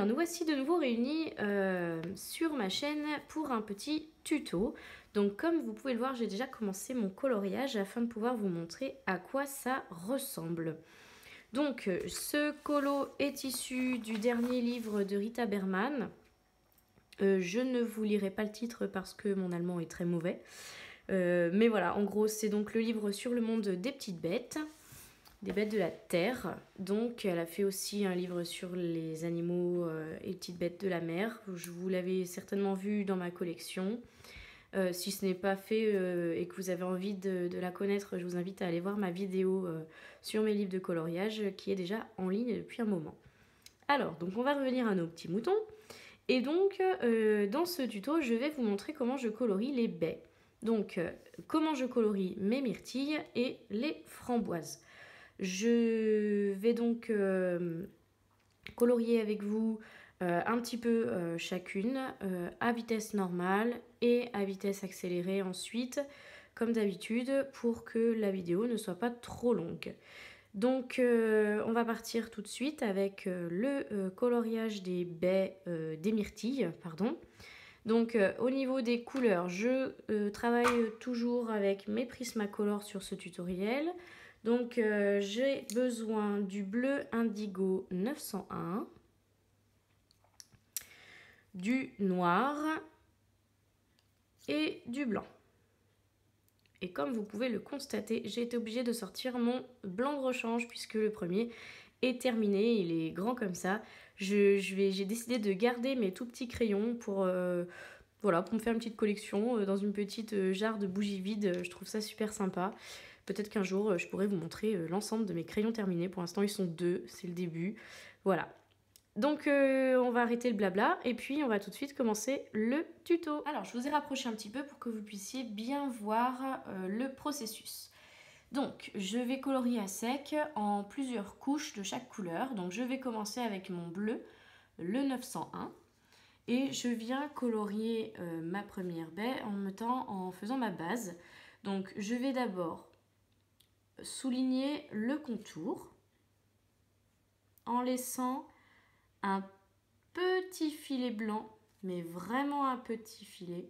alors nous voici de nouveau réunis sur ma chaîne pour un petit tuto. Donc comme vous pouvez le voir, j'ai déjà commencé mon coloriage afin de pouvoir vous montrer à quoi ça ressemble. Donc ce colo est issu du dernier livre de Rita Berman. Je ne vous lirai pas le titre parce que mon allemand est très mauvais. Mais voilà, en gros c'est donc le livre sur le monde des petites bêtes. Des bêtes de la terre. Donc elle a fait aussi un livre sur les animaux et les petites bêtes de la mer. Je vous l'avez certainement vu dans ma collection. Si ce n'est pas fait et que vous avez envie de la connaître, je vous invite à aller voir ma vidéo sur mes livres de coloriage qui est déjà en ligne depuis un moment. Alors, donc on va revenir à nos petits moutons. Et donc, dans ce tuto, je vais vous montrer comment je colorie les baies. Donc, comment je colorie mes myrtilles et les framboises. Je vais donc colorier avec vous un petit peu chacune à vitesse normale et à vitesse accélérée ensuite, comme d'habitude, pour que la vidéo ne soit pas trop longue. Donc on va partir tout de suite avec le coloriage des baies, des myrtilles, pardon. Donc au niveau des couleurs, je travaille toujours avec mes Prismacolor sur ce tutoriel. Donc j'ai besoin du bleu indigo 901, du noir et du blanc. Et comme vous pouvez le constater, j'ai été obligée de sortir mon blanc de rechange puisque le premier est terminé, il est grand comme ça. J'ai décidé de garder mes tout petits crayons pour, voilà, pour me faire une petite collection dans une petite jarre de bougies vides. Je trouve ça super sympa. Peut-être qu'un jour, je pourrais vous montrer l'ensemble de mes crayons terminés. Pour l'instant, ils sont 2, c'est le début. Voilà. Donc, on va arrêter le blabla et puis on va tout de suite commencer le tuto. Alors, je vous ai rapproché un petit peu pour que vous puissiez bien voir le processus. Donc, je vais colorier à sec en plusieurs couches de chaque couleur. Donc, je vais commencer avec mon bleu, le 901. Et je viens colorier ma première baie en faisant ma base. Donc, je vais d'abord souligner le contour en laissant un petit filet blanc, mais vraiment un petit filet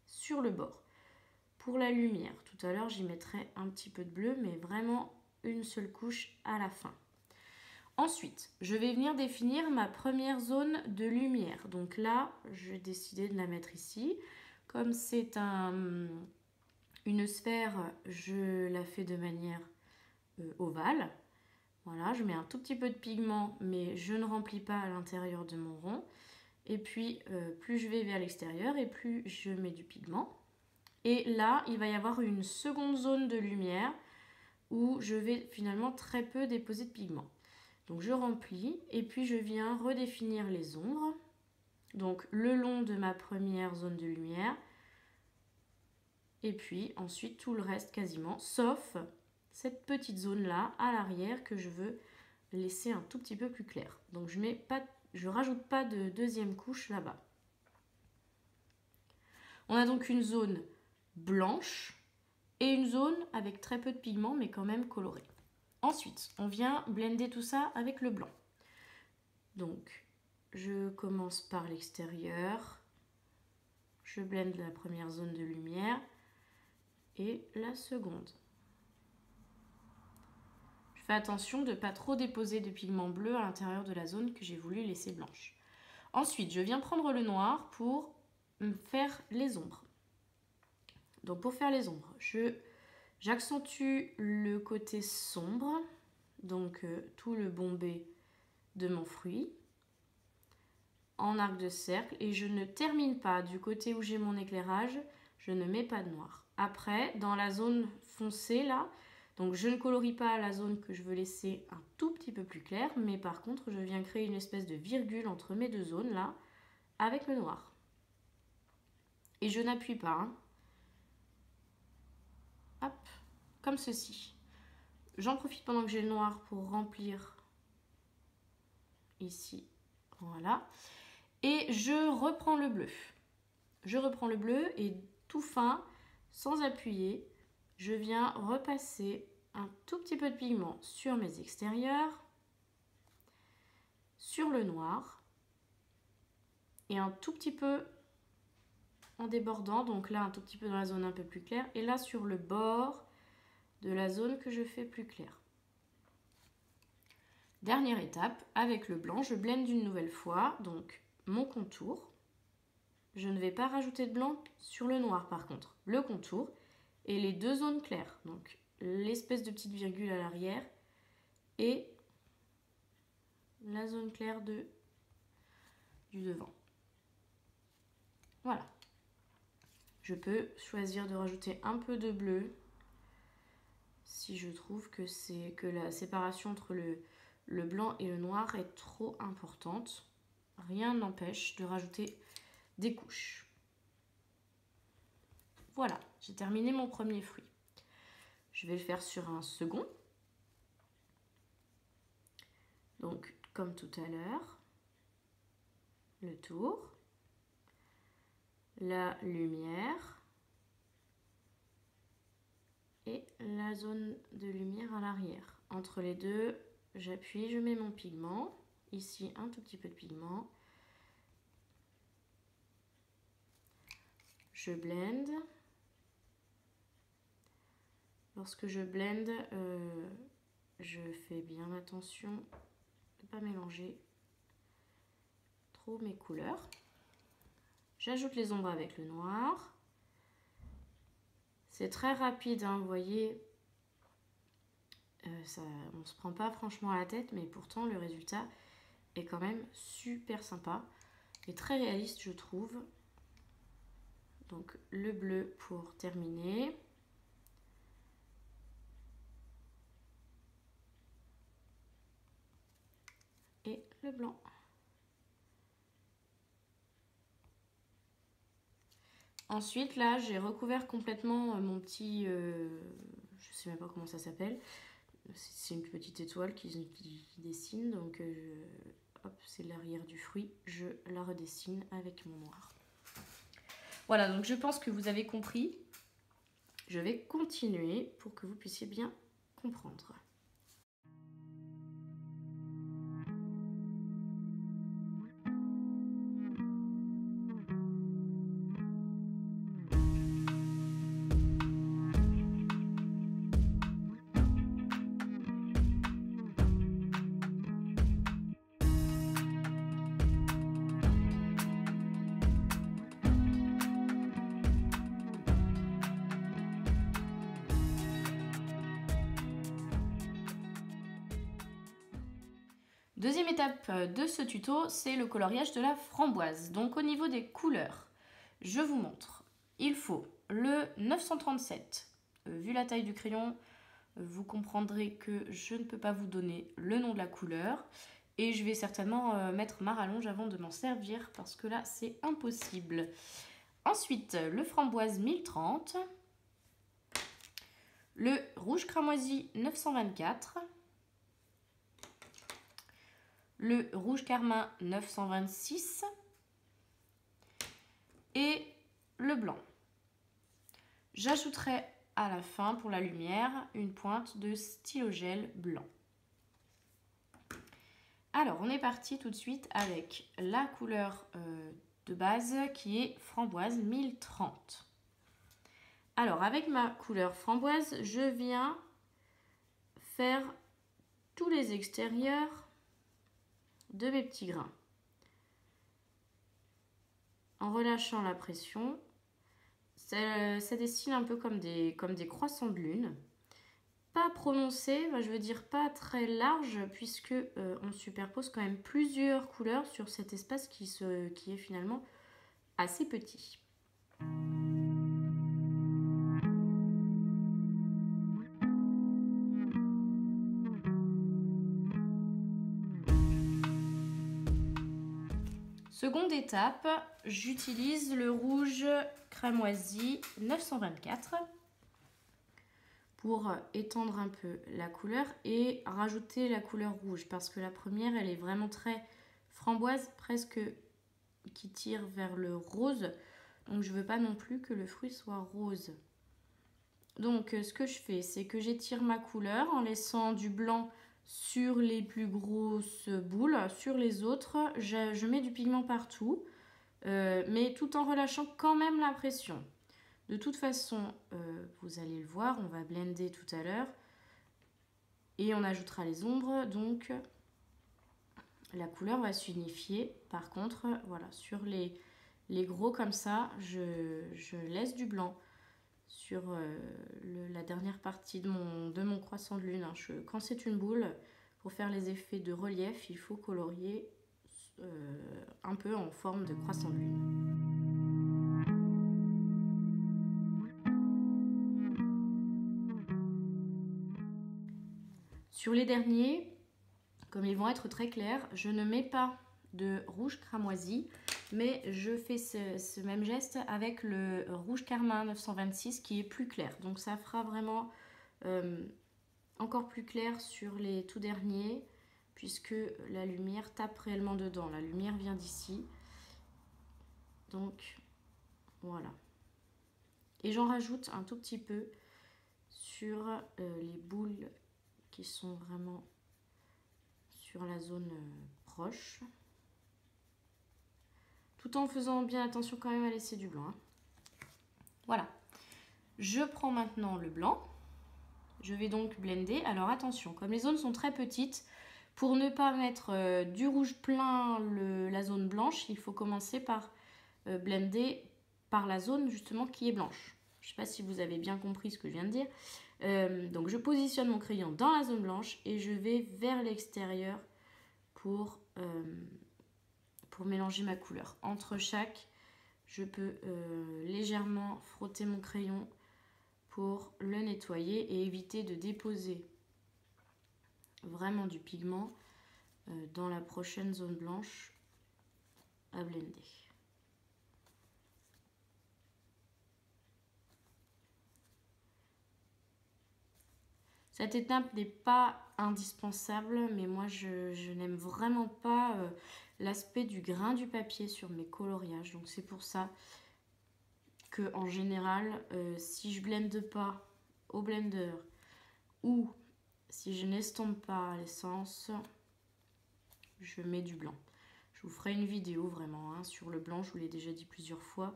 sur le bord. Pour la lumière, tout à l'heure j'y mettrai un petit peu de bleu, mais vraiment une seule couche à la fin. Ensuite, je vais venir définir ma première zone de lumière. Donc là, j'ai décidé de la mettre ici. Comme c'est une sphère, je la fais de manière ovale. Voilà, je mets un tout petit peu de pigment, mais je ne remplis pas à l'intérieur de mon rond. Et puis, plus je vais vers l'extérieur et plus je mets du pigment. Et là, il va y avoir une seconde zone de lumière où je vais finalement très peu déposer de pigment. Donc, je remplis et puis je viens redéfinir les ombres. Donc, le long de ma première zone de lumière. Et puis ensuite tout le reste quasiment, sauf cette petite zone là à l'arrière que je veux laisser un tout petit peu plus clair. Donc je rajoute pas de deuxième couche là-bas. On a donc une zone blanche et une zone avec très peu de pigment mais quand même colorée. Ensuite, on vient blender tout ça avec le blanc. Donc je commence par l'extérieur, je blende la première zone de lumière et la seconde. Je fais attention de ne pas trop déposer de pigment bleu à l'intérieur de la zone que j'ai voulu laisser blanche. Ensuite, je viens prendre le noir pour faire les ombres. Donc pour faire les ombres, j'accentue le côté sombre, donc tout le bombé de mon fruit, en arc de cercle, et je ne termine pas du côté où j'ai mon éclairage, je ne mets pas de noir. Après, dans la zone foncée là, donc je ne colorie pas la zone que je veux laisser un tout petit peu plus claire, mais par contre je viens créer une espèce de virgule entre mes deux zones là, avec le noir. Et je n'appuie pas, hein. Hop, comme ceci. J'en profite pendant que j'ai le noir pour remplir ici, voilà. Et je reprends le bleu. Je reprends le bleu et tout fin, sans appuyer, je viens repasser un tout petit peu de pigment sur mes extérieurs, sur le noir et un tout petit peu en débordant, donc là un tout petit peu dans la zone un peu plus claire et là sur le bord de la zone que je fais plus claire. Dernière étape, avec le blanc, je blende une nouvelle fois, donc mon contour. Je ne vais pas rajouter de blanc sur le noir par contre. Le contour et les deux zones claires, donc l'espèce de petite virgule à l'arrière et la zone claire du devant. Voilà. Je peux choisir de rajouter un peu de bleu si je trouve que la séparation entre le blanc et le noir est trop importante. Rien n'empêche de rajouter des couches. Voilà, j'ai terminé mon premier fruit. Je vais le faire sur un second. Donc, comme tout à l'heure, le tour, la lumière et la zone de lumière à l'arrière. Entre les deux, j'appuie, je mets mon pigment. Ici, un tout petit peu de pigment. Je blende. Lorsque je blende, je fais bien attention de ne pas mélanger trop mes couleurs. J'ajoute les ombres avec le noir. C'est très rapide, hein, vous voyez, on ne se prend pas franchement à la tête, mais pourtant le résultat est quand même super sympa et très réaliste, je trouve. Donc le bleu pour terminer. Et le blanc. Ensuite, là, j'ai recouvert complètement mon petit... je sais même pas comment ça s'appelle. C'est une petite étoile qui dessine. Donc, hop, c'est l'arrière du fruit. Je la redessine avec mon noir. Voilà, donc je pense que vous avez compris. Je vais continuer pour que vous puissiez bien comprendre. Deuxième étape de ce tuto, c'est le coloriage de la framboise. Donc au niveau des couleurs, je vous montre. Il faut le 937. Vu la taille du crayon, vous comprendrez que je ne peux pas vous donner le nom de la couleur. Et je vais certainement mettre ma rallonge avant de m'en servir parce que là, c'est impossible. Ensuite, le framboise 1030. Le rouge cramoisi 924. Le rouge carmin 926 et le blanc. J'ajouterai à la fin pour la lumière une pointe de stylo gel blanc. Alors on est parti tout de suite avec la couleur de base qui est framboise 1030. Alors avec ma couleur framboise, je viens faire tous les extérieurs de mes petits grains. En relâchant la pression, ça dessine un peu comme des croissants de lune. Pas prononcé, je veux dire pas très large, puisque on superpose quand même plusieurs couleurs sur cet espace qui est finalement assez petit. Seconde étape, j'utilise le rouge cramoisi 924 pour étendre un peu la couleur et rajouter la couleur rouge parce que la première, elle est vraiment très framboise, presque qui tire vers le rose. Donc je ne veux pas non plus que le fruit soit rose. Donc ce que je fais, c'est que j'étire ma couleur en laissant du blanc sur les plus grosses boules. Sur les autres, je mets du pigment partout, mais tout en relâchant quand même la pression. De toute façon, vous allez le voir, on va blender tout à l'heure. Et on ajoutera les ombres, donc la couleur va s'unifier. Par contre, voilà, sur les gros comme ça, je laisse du blanc sur la dernière partie de mon croissant de lune. Hein. Quand c'est une boule, pour faire les effets de relief, il faut colorier un peu en forme de croissant de lune. Sur les derniers, comme ils vont être très clairs, je ne mets pas de rouge cramoisi, mais je fais ce même geste avec le rouge carmin 926 qui est plus clair. Donc ça fera vraiment encore plus clair sur les tout derniers, puisque la lumière tape réellement dedans. La lumière vient d'ici. Donc voilà. Et j'en rajoute un tout petit peu sur les boules qui sont vraiment sur la zone proche. Tout en faisant bien attention quand même à laisser du blanc. Hein. Voilà. Je prends maintenant le blanc. Je vais donc blender. Alors attention, comme les zones sont très petites, pour ne pas mettre du rouge plein la zone blanche, il faut commencer par blender par la zone justement qui est blanche. Je ne sais pas si vous avez bien compris ce que je viens de dire. Donc je positionne mon crayon dans la zone blanche et je vais vers l'extérieur pour mélanger ma couleur. Entre chaque, je peux légèrement frotter mon crayon pour le nettoyer et éviter de déposer vraiment du pigment dans la prochaine zone blanche à blender. Cette étape n'est pas indispensable, mais moi je n'aime vraiment pas l'aspect du grain du papier sur mes coloriages. Donc c'est pour ça que en général, si je blende pas au blender ou si je n'estompe pas l'essence, je mets du blanc. Je vous ferai une vidéo vraiment hein, sur le blanc, je vous l'ai déjà dit plusieurs fois.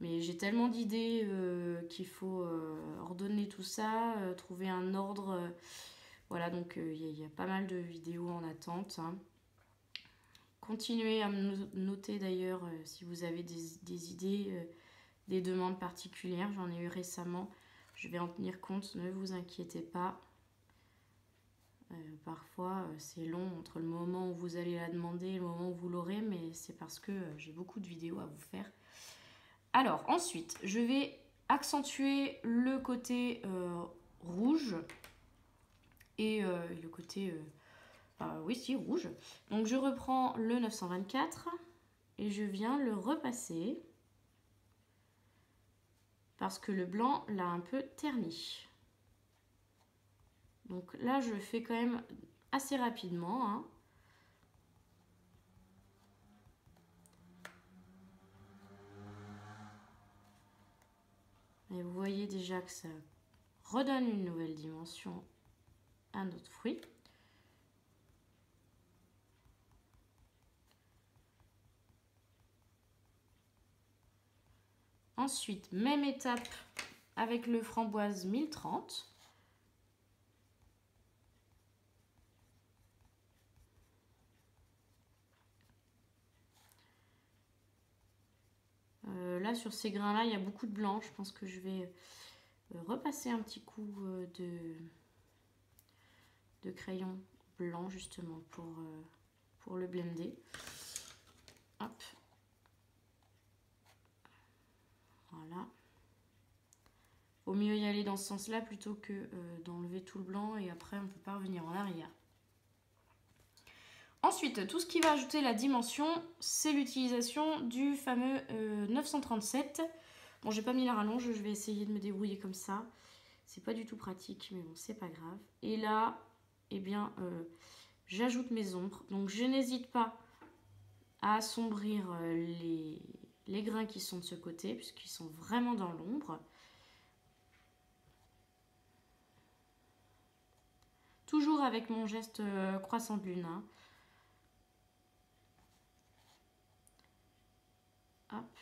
Mais j'ai tellement d'idées qu'il faut ordonner tout ça, trouver un ordre. Voilà, donc il y a pas mal de vidéos en attente. Hein. Continuez à me noter d'ailleurs si vous avez des idées, des demandes particulières. J'en ai eu récemment. Je vais en tenir compte, ne vous inquiétez pas. Parfois, c'est long entre le moment où vous allez la demander et le moment où vous l'aurez, mais c'est parce que j'ai beaucoup de vidéos à vous faire. Alors, ensuite, je vais accentuer le côté rouge et le côté, oui, si, rouge. Donc, je reprends le 924 et je viens le repasser parce que le blanc l'a un peu terni. Donc là, je fais quand même assez rapidement. Hein. Et vous voyez déjà que ça redonne une nouvelle dimension à notre fruit. Ensuite, même étape avec le framboise 1030. Là, sur ces grains-là, il y a beaucoup de blanc. Je pense que je vais repasser un petit coup de crayon blanc, justement, pour le blender. Hop. Voilà. Vaut mieux y aller dans ce sens-là plutôt que d'enlever tout le blanc et après, on ne peut pas revenir en arrière. Ensuite, tout ce qui va ajouter la dimension, c'est l'utilisation du fameux 937. Bon, j'ai pas mis la rallonge, je vais essayer de me débrouiller comme ça. C'est pas du tout pratique, mais bon, c'est pas grave. Et là, eh bien, j'ajoute mes ombres. Donc, je n'hésite pas à assombrir les grains qui sont de ce côté, puisqu'ils sont vraiment dans l'ombre. Toujours avec mon geste croissant de lune. Hein. Hop.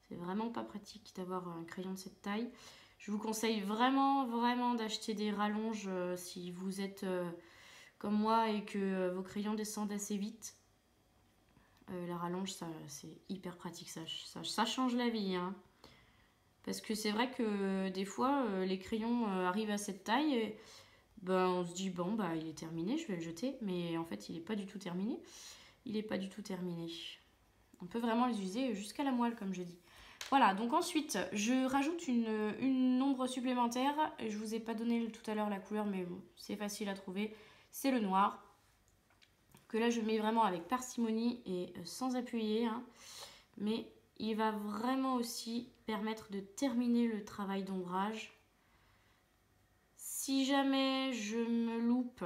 C'est vraiment pas pratique d'avoir un crayon de cette taille. Je vous conseille vraiment d'acheter des rallonges si vous êtes comme moi et que vos crayons descendent assez vite. La rallonge, c'est hyper pratique, ça change la vie. Hein. Parce que c'est vrai que des fois, les crayons arrivent à cette taille et ben, on se dit, bon, bah, il est terminé, je vais le jeter. Mais en fait, il n'est pas du tout terminé. Il n'est pas du tout terminé. On peut vraiment les user jusqu'à la moelle, comme je dis. Voilà, donc ensuite, je rajoute une ombre supplémentaire. Je vous ai pas donné tout à l'heure la couleur, mais bon, c'est facile à trouver. C'est le noir. Que là, je mets vraiment avec parcimonie et sans appuyer. Hein. Mais il va vraiment aussi permettre de terminer le travail d'ombrage. Si jamais je me loupe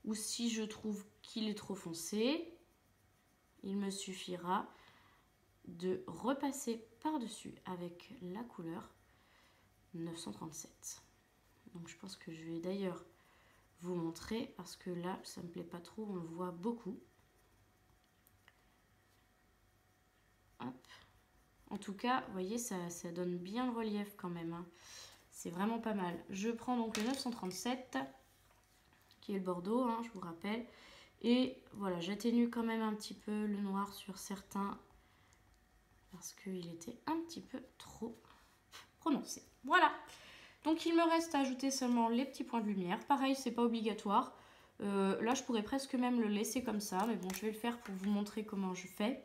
ou si je trouve qu'il est trop foncé, il me suffira de repasser par-dessus avec la couleur 937. Donc je pense que je vais d'ailleurs vous montrer parce que là ça me plaît pas trop, on le voit beaucoup. Hop. En tout cas, vous voyez, ça donne bien le relief quand même. Hein. C'est vraiment pas mal. Je prends donc le 937 qui est le bordeaux, hein, je vous rappelle. Et voilà, j'atténue quand même un petit peu le noir sur certains parce qu'il était un petit peu trop prononcé. Voilà, donc il me reste à ajouter seulement les petits points de lumière. Pareil, c'est pas obligatoire. Là, je pourrais presque même le laisser comme ça, mais bon, je vais le faire pour vous montrer comment je fais.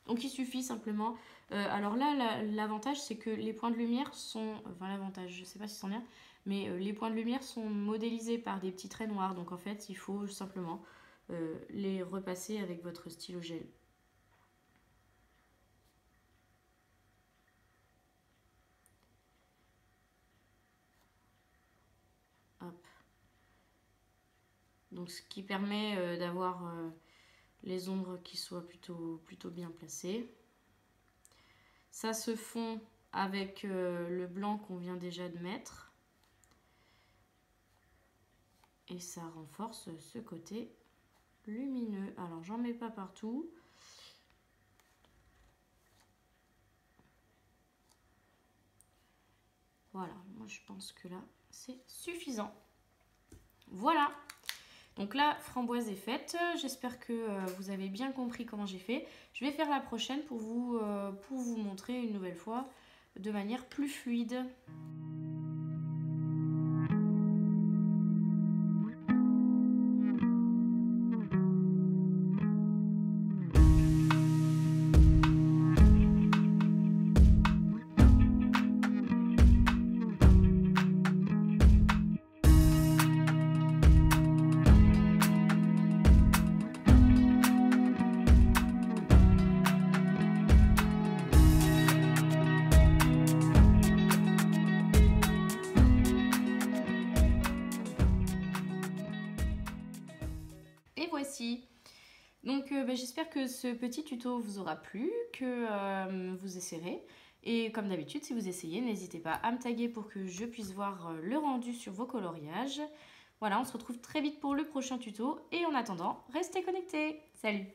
Donc il suffit simplement... alors là, l'avantage, c'est que les points de lumière sont... Enfin, l'avantage, je sais pas si c'en est un, mais les points de lumière sont modélisés par des petits traits noirs. Donc en fait, il faut simplement les repasser avec votre stylo gel. Hop. Donc ce qui permet d'avoir les ombres qui soient plutôt bien placées. Ça se fond avec le blanc qu'on vient déjà de mettre. Et ça renforce ce côté lumineux. Alors j'en mets pas partout. Voilà, moi je pense que là c'est suffisant. Voilà. Donc la framboise est faite. J'espère que vous avez bien compris comment j'ai fait. Je vais faire la prochaine pour vous montrer une nouvelle fois de manière plus fluide. Et voici. Donc j'espère que ce petit tuto vous aura plu, que vous essayerez. Et comme d'habitude, si vous essayez, n'hésitez pas à me taguer pour que je puisse voir le rendu sur vos coloriages. Voilà, on se retrouve très vite pour le prochain tuto. Et en attendant, restez connectés. Salut!